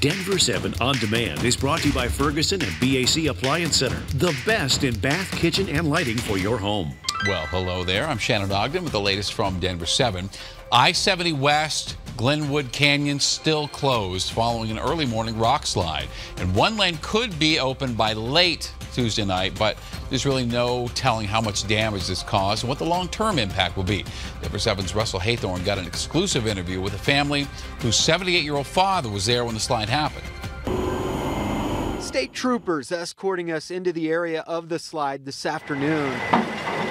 Denver 7 On Demand is brought to you by Ferguson and BAC Appliance Center, the best in bath, kitchen, and lighting for your home. Well, hello there. I'm Shannon Ogden with the latest from Denver 7. I-70 West, Glenwood Canyon still closed following an early morning rock slide. And one lane could be open by late Tuesday night, but there's really no telling how much damage this caused and what the long-term impact will be. Denver 7's Russell Haythorne got an exclusive interview with a family whose 78-year-old father was there when the slide happened. State troopers escorting us into the area of the slide this afternoon,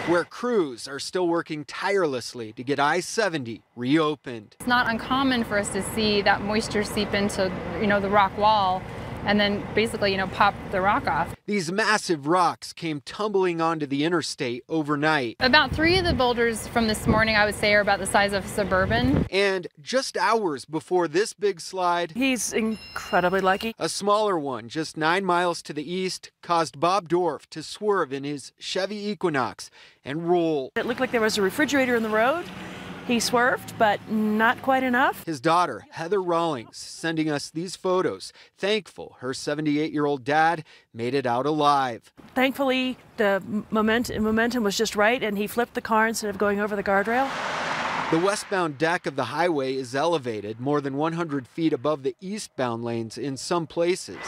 where crews are still working tirelessly to get I-70 reopened. It's not uncommon for us to see that moisture seep into, the rock wall and then basically, pop the rock off. These massive rocks came tumbling onto the interstate overnight. About 3 of the boulders from this morning, I would say, are about the size of a Suburban. And just hours before this big slide, he's incredibly lucky. A smaller one, just 9 miles to the east, caused Bob Dorff to swerve in his Chevy Equinox and roll. It looked like there was a refrigerator in the road. He swerved, but not quite enough. His daughter, Heather Rawlings, sending us these photos, thankful her 78-year-old dad made it out alive. Thankfully, the momentum was just right, and he flipped the car instead of going over the guardrail. The westbound deck of the highway is elevated more than 100 feet above the eastbound lanes in some places.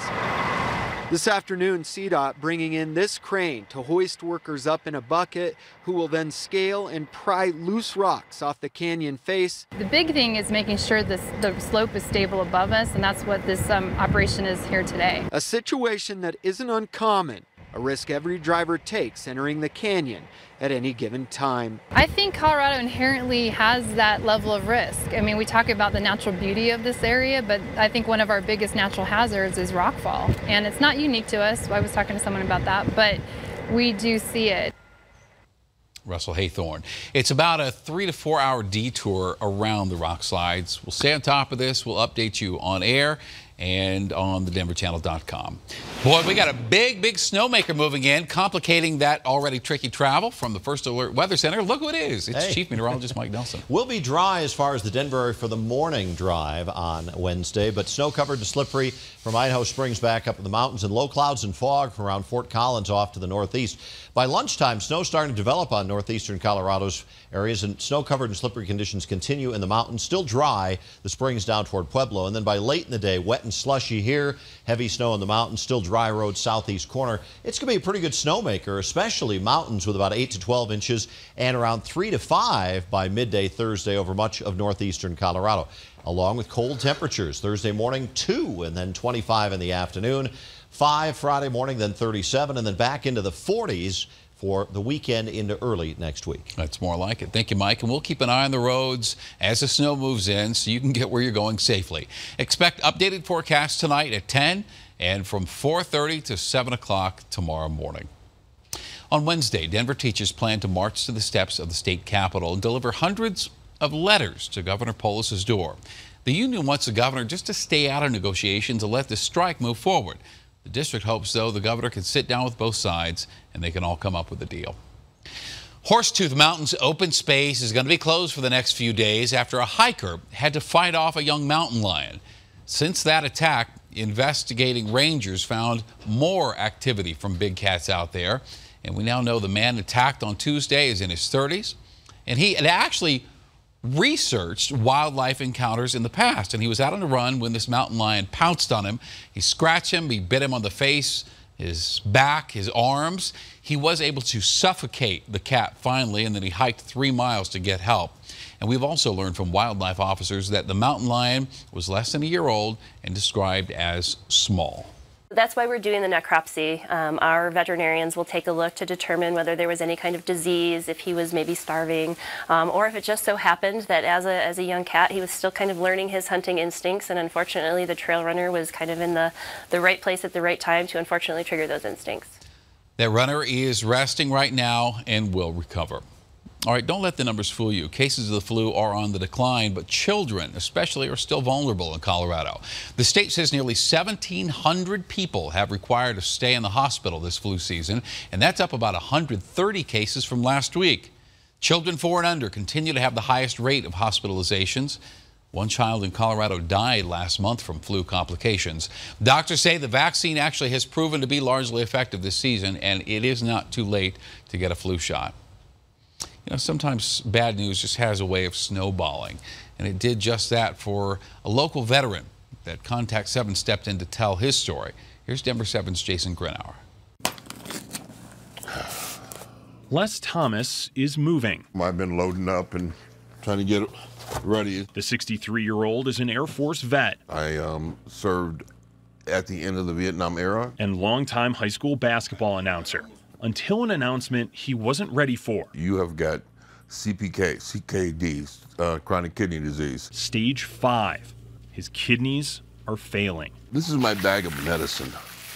This afternoon, CDOT bringing in this crane to hoist workers up in a bucket who will then scale and pry loose rocks off the canyon face. The big thing is making sure the slope is stable above us, and that's what this operation is here today. A situation that isn't uncommon, a risk every driver takes entering the canyon at any given time. I think Colorado inherently has that level of risk. I mean, we talk about the natural beauty of this area, but I think one of our biggest natural hazards is rockfall. And it's not unique to us. I was talking to someone about that, but we do see it. Russell Haythorne. It's about a 3 to 4 hour detour around the rock slides. We'll stay on top of this. We'll update you on air and on thedenverchannel.com. Boy, we got a big snowmaker moving in, complicating that already tricky travel. From the First Alert Weather Center, look who it is. It's Chief Meteorologist Mike Nelson. We'll be dry as far as the Denver area for the morning drive on Wednesday, but snow-covered and slippery from Idaho Springs back up in the mountains, and low clouds and fog around Fort Collins off to the northeast. By lunchtime, snow starting to develop on northeastern Colorado's areas, and snow-covered and slippery conditions continue in the mountains. Still dry, the Springs down toward Pueblo, and then by late in the day, wet and slushy here, heavy snow in the mountains, still dry roads southeast corner. It's going to be a pretty good snowmaker, especially mountains with about 8 to 12 inches and around 3 to 5 by midday Thursday over much of northeastern Colorado, along with cold temperatures. Thursday morning, 2 and then 25 in the afternoon, 5 Friday morning, then 37, and then back into the 40s for the weekend into early next week. That's more like it. Thank you, Mike. And we'll keep an eye on the roads as the snow moves in so you can get where you're going safely. Expect updated forecasts tonight at 10 and from 4:30 to 7 o'clock tomorrow morning. On Wednesday, Denver teachers plan to march to the steps of the state capitol and deliver hundreds of letters to Governor Polis's door. The union wants the governor just to stay out of negotiations and let the strike move forward. The district hopes, though, the governor can sit down with both sides and they can all come up with a deal. Horsetooth Mountain's open space is going to be closed for the next few days after a hiker had to fight off a young mountain lion. Since that attack, investigating rangers found more activity from big cats out there. And we now know the man attacked on Tuesday is in his 30s. And he had actually researched wildlife encounters in the past, and he was out on a run when this mountain lion pounced on him. He scratched him, he bit him on the face, his back, his arms. He was able to suffocate the cat finally, and then he hiked 3 miles to get help. And we've also learned from wildlife officers that the mountain lion was less than a year old and described as small. That's why we're doing the necropsy. Our veterinarians will take a look to determine whether there was any kind of disease, if he was maybe starving, or if it just so happened that as a young cat, he was still kind of learning his hunting instincts, and unfortunately the trail runner was kind of in the right place at the right time to unfortunately trigger those instincts. That runner is resting right now and will recover. All right, don't let the numbers fool you. Cases of the flu are on the decline, but children especially are still vulnerable in Colorado. The state says nearly 1,700 people have required to stay in the hospital this flu season, and that's up about 130 cases from last week. Children 4 and under continue to have the highest rate of hospitalizations. One child in Colorado died last month from flu complications. Doctors say the vaccine actually has proven to be largely effective this season, and it is not too late to get a flu shot. You know, sometimes bad news just has a way of snowballing, and it did just that for a local veteran that Contact 7 stepped in to tell his story. Here's Denver 7's Jason Grenauer. Les Thomas is moving. I've been loading up and trying to get it ready. The 63-year-old is an Air Force vet. I served at the end of the Vietnam era. And longtime high school basketball announcer, until an announcement he wasn't ready for. You have got CKD, chronic kidney disease. Stage 5. His kidneys are failing. This is my bag of medicine.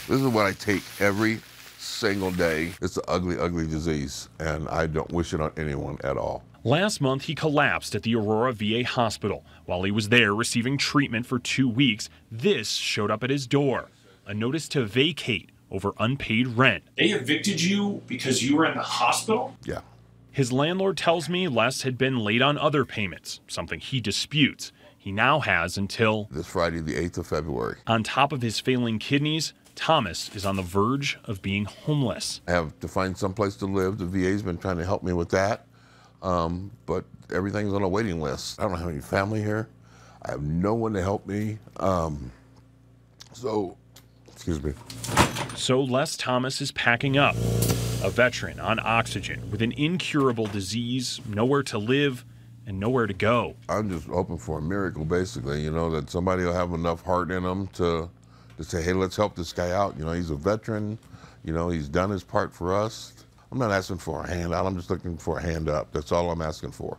This is what I take every single day. It's an ugly, ugly disease, and I don't wish it on anyone at all. Last month, he collapsed at the Aurora VA hospital. While he was there receiving treatment for 2 weeks, this showed up at his door, a notice to vacate over unpaid rent. They evicted you because you were in the hospital? Yeah. His landlord tells me Les had been late on other payments, something he disputes. He now has until this Friday, the 8th of February. On top of his failing kidneys, Thomas is on the verge of being homeless. I have to find someplace to live. The VA's been trying to help me with that, but everything's on a waiting list. I don't have any family here. I have no one to help me. Excuse me. So Les Thomas is packing up, a veteran on oxygen with an incurable disease, nowhere to live, and nowhere to go. I'm just hoping for a miracle, basically, you know, that somebody will have enough heart in them to say, hey, let's help this guy out. You know, he's a veteran. You know, he's done his part for us. I'm not asking for a handout. I'm just looking for a hand up. That's all I'm asking for.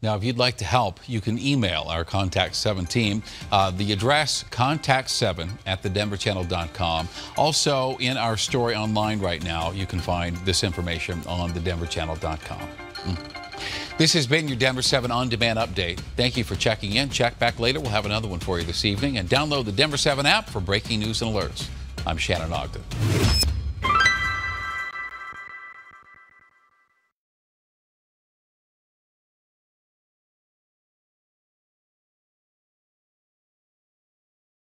Now, if you'd like to help, you can email our Contact 7 team. The address, contact7@thedenverchannel.com. Also, in our story online right now, you can find this information on thedenverchannel.com. This has been your Denver 7 On Demand Update. Thank you for checking in. Check back later. We'll have another one for you this evening. And download the Denver 7 app for breaking news and alerts. I'm Shannon Ogden.